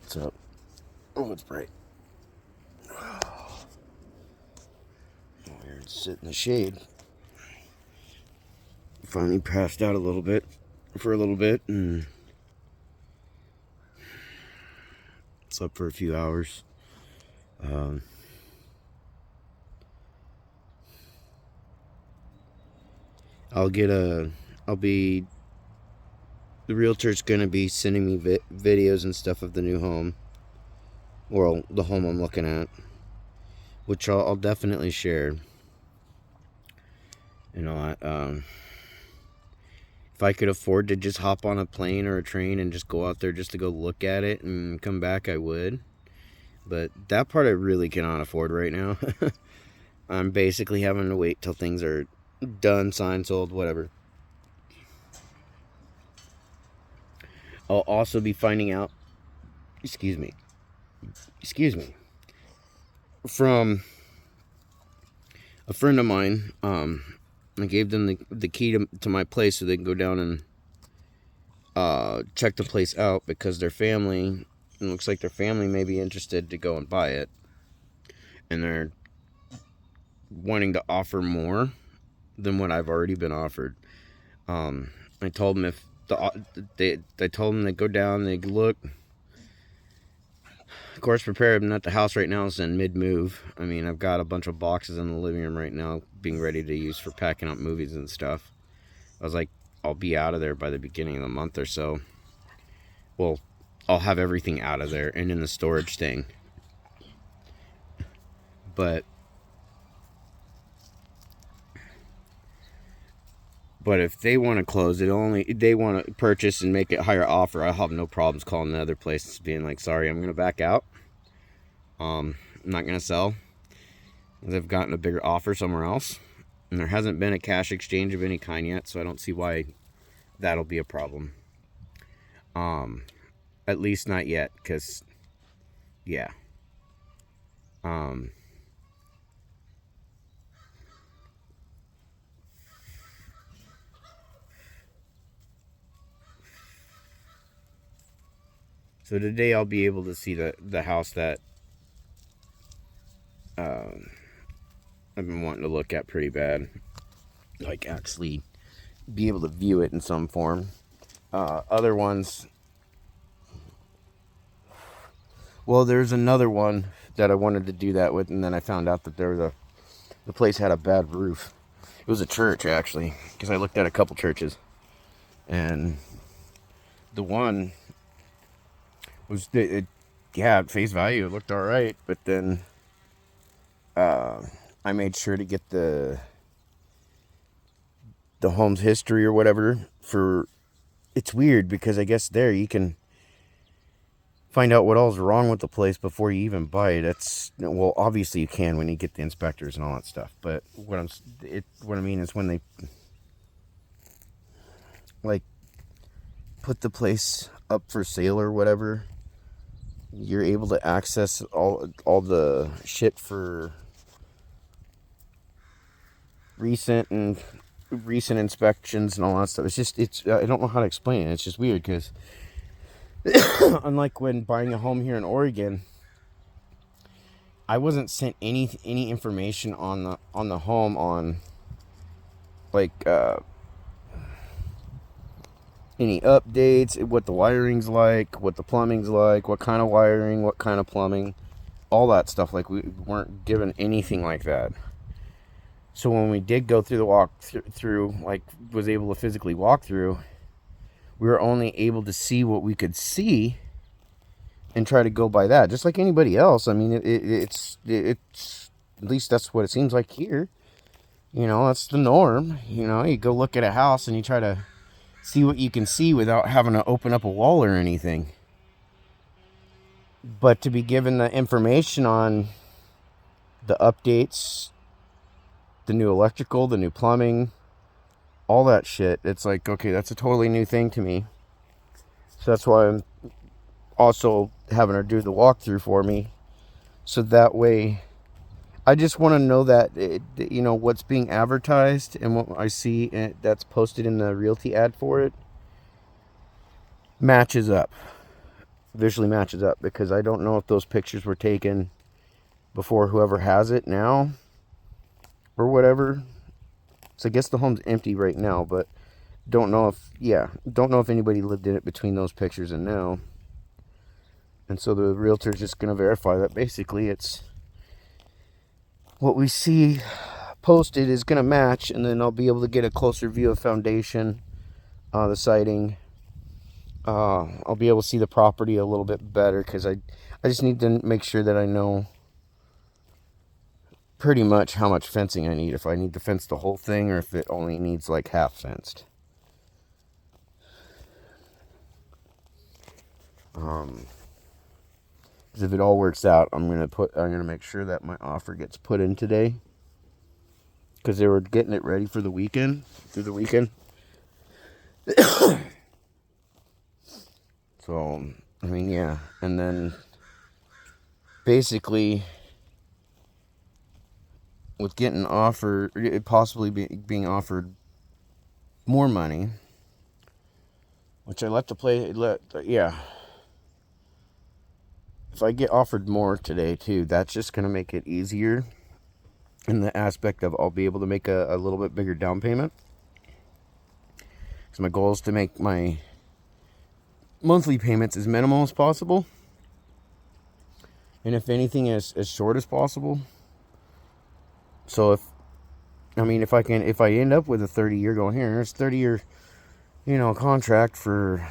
What's up? Oh, it's bright. We're sit in the shade. Finally passed out a little bit and slept for a few hours. The realtor's gonna be sending me videos and stuff of the new home. Well, the home I'm looking at, which I'll definitely share. If I could afford to just hop on a plane or a train and just go out there just to go look at it and come back, I would. But that part I really cannot afford right now. I'm basically having to wait till things are done, signed, sold, whatever. I'll also be finding out, excuse me, from a friend of mine. I gave them the key to my place so they can go down and check the place out, because their family, it looks like their family may be interested to go and buy it, and they're wanting to offer more than what I've already been offered. I told them they told them to go down, they look. Of course, prepare them that the house right now is in mid-move. I mean, I've got a bunch of boxes in the living room right now being ready to use for packing up movies and stuff. I was like, I'll be out of there by the beginning of the month or so. Well, I'll have everything out of there and in the storage thing. But if they want to close it, they want to purchase and make it higher offer, I'll have no problems calling the other place being like, sorry, I'm going to back out. I'm not going to sell. They've gotten a bigger offer somewhere else. And there hasn't been a cash exchange of any kind yet, so I don't see why that'll be a problem. At least not yet, because, yeah. So today I'll be able to see the house that I've been wanting to look at pretty bad. Like, actually be able to view it in some form. Other ones, well, there's another one that I wanted to do that with, and then I found out that the place had a bad roof. It was a church, actually, because I looked at a couple churches, and the one was, at face value, it looked all right, but then I made sure to get the home's history or whatever. It's weird, because I guess there you can find out what all's wrong with the place before you even buy it. Well, obviously you can when you get the inspectors and all that stuff, but what I mean is when they like put the place up for sale or whatever, you're able to access all the shit for recent inspections and all that stuff. I don't know how to explain it. It's just weird, because unlike when buying a home here in Oregon, I wasn't sent any information on the home, on like any updates, what the wiring's like, what the plumbing's like, what kind of wiring, what kind of plumbing, all that stuff. Like, we weren't given anything like that. So when we did go through the walk through, like, was able to physically walk through, we were only able to see what we could see and try to go by that, just like anybody else. I mean, it's at least that's what it seems like here. That's the norm. You go look at a house and you try to see what you can see without having to open up a wall or anything. But to be given the information on the updates, the new electrical, the new plumbing, all that shit, it's like, okay, that's a totally new thing to me. So that's why I'm also having her do the walkthrough for me, so that way I just want to know that what's being advertised and what I see that's posted in the realty ad for it matches up. visually matches up, because I don't know if those pictures were taken before whoever has it now or whatever. So I guess the home's empty right now, but don't know if anybody lived in it between those pictures and now. And so the realtor's just going to verify that basically it's what we see posted is going to match, and then I'll be able to get a closer view of foundation, the siding. I'll be able to see the property a little bit better, because I just need to make sure that I know pretty much how much fencing I need, if I need to fence the whole thing or if it only needs like half fenced. Because if it all works out, I'm gonna make sure that my offer gets put in today, because they were getting it ready for the weekend, through the weekend. So, I mean, yeah. And then basically, with getting offered, possibly being offered more money, which I yeah. If I get offered more today too, that's just going to make it easier in the aspect of I'll be able to make a little bit bigger down payment. So my goal is to make my monthly payments as minimal as possible, and if anything, as short as possible. So if I end up with a 30-year going, here, there's 30-year, contract for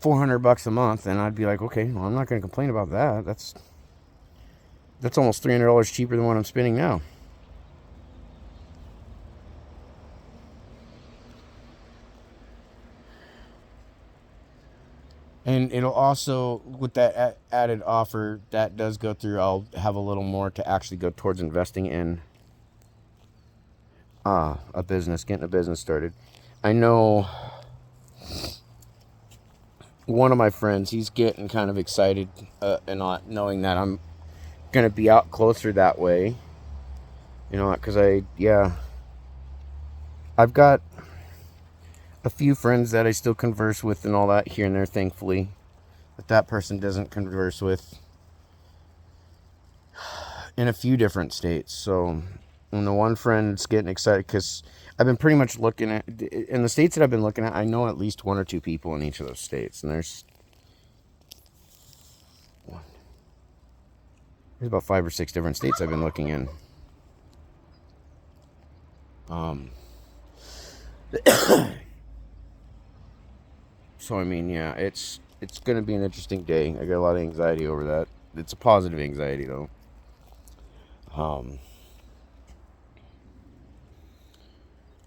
$400 a month, and I'd be like, okay, well, I'm not going to complain about that. That's almost $300 cheaper than what I'm spending now. And it'll also, with that added offer, that does go through, I'll have a little more to actually go towards investing in a business, getting a business started. I know one of my friends, he's getting kind of excited and not knowing that I'm going to be out closer that way. Because I've got a few friends that I still converse with and all that here and there, thankfully. But that person doesn't converse with in a few different states. So, and the one friend's getting excited because I've been pretty much looking at, in the states that I've been looking at, I know at least one or two people in each of those states. And there's about 5 or 6 different states I've been looking in. So I mean, yeah, it's gonna be an interesting day. I got a lot of anxiety over that. It's a positive anxiety though.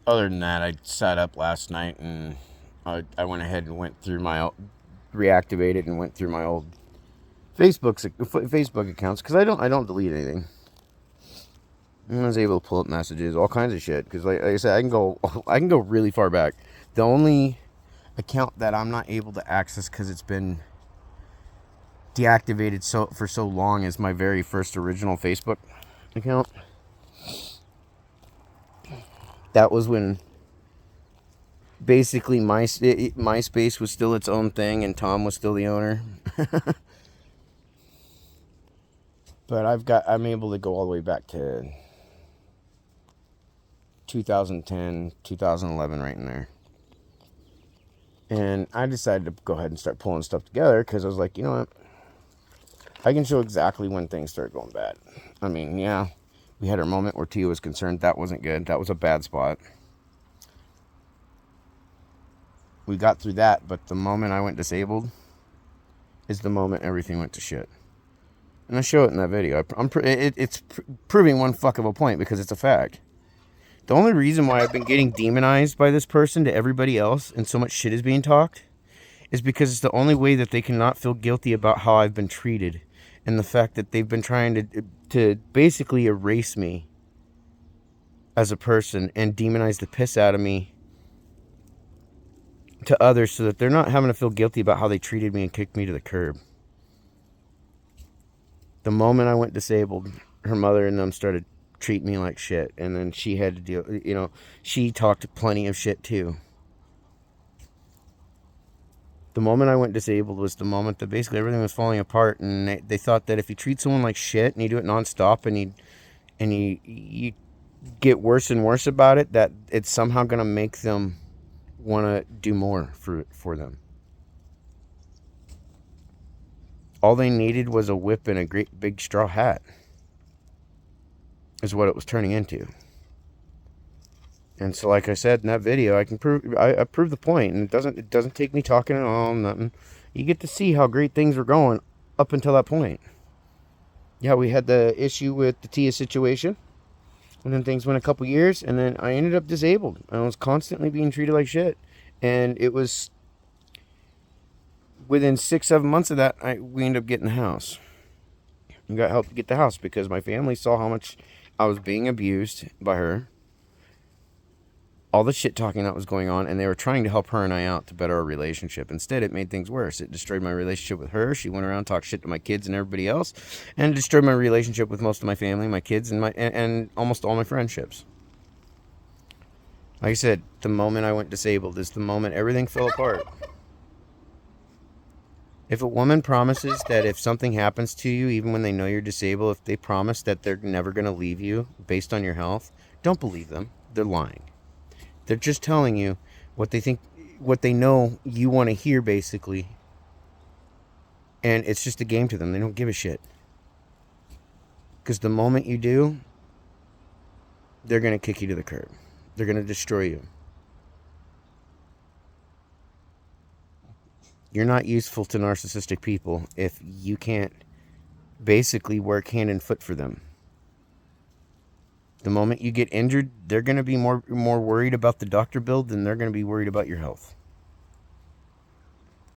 Other than that, I sat up last night and I went ahead and reactivated and went through my old Facebook accounts, because I don't delete anything. And I was able to pull up messages, all kinds of shit. Because like I said, I can go really far back. The only account that I'm not able to access because it's been deactivated for so long is my very first original Facebook account. That was when basically MySpace was still its own thing and Tom was still the owner. But I'm able to go all the way back to 2010, 2011, right in there. And I decided to go ahead and start pulling stuff together, because I was like, you know what? I can show exactly when things started going bad. I mean, yeah, we had our moment where Tia was concerned. That wasn't good. That was a bad spot. We got through that, but the moment I went disabled is the moment everything went to shit. And I show it in that video. It's proving one fuck of a point, because it's a fact. The only reason why I've been getting demonized by this person to everybody else and so much shit is being talked is because it's the only way that they cannot feel guilty about how I've been treated, and the fact that they've been trying to basically erase me as a person and demonize the piss out of me to others, so that they're not having to feel guilty about how they treated me and kicked me to the curb. The moment I went disabled, her mother and them started treating me like shit, and then she had to deal, she talked plenty of shit too. The moment I went disabled was the moment that basically everything was falling apart, and they thought that if you treat someone like shit and you do it nonstop and you get worse and worse about it, that it's somehow going to make them want to do more for them. All they needed was a whip and a great big straw hat, is what it was turning into. And so, like I said in that video, I prove the point, and it doesn't take me talking at all, nothing. You get to see how great things were going up until that point. Yeah, we had the issue with the Tia situation, and then things went a couple years, and then I ended up disabled. I was constantly being treated like shit, and it was within 6-7 months of that, we ended up getting the house. We got help to get the house because my family saw how much I was being abused by her, all the shit talking that was going on, and they were trying to help her and I out to better our relationship. Instead, it made things worse. It destroyed my relationship with her. She went around, talked shit to my kids and everybody else, and it destroyed my relationship with most of my family, my kids, and almost all my friendships. Like I said, the moment I went disabled is the moment everything fell apart. If a woman promises that if something happens to you, even when they know you're disabled, if they promise that they're never going to leave you based on your health, don't believe them. They're lying. They're just telling you what they think, what they know you want to hear, basically. And it's just a game to them. They don't give a shit. Because the moment you do, they're going to kick you to the curb. They're going to destroy you. You're not useful to narcissistic people if you can't basically work hand and foot for them. The moment you get injured, they're going to be more worried about the doctor bill than they're going to be worried about your health.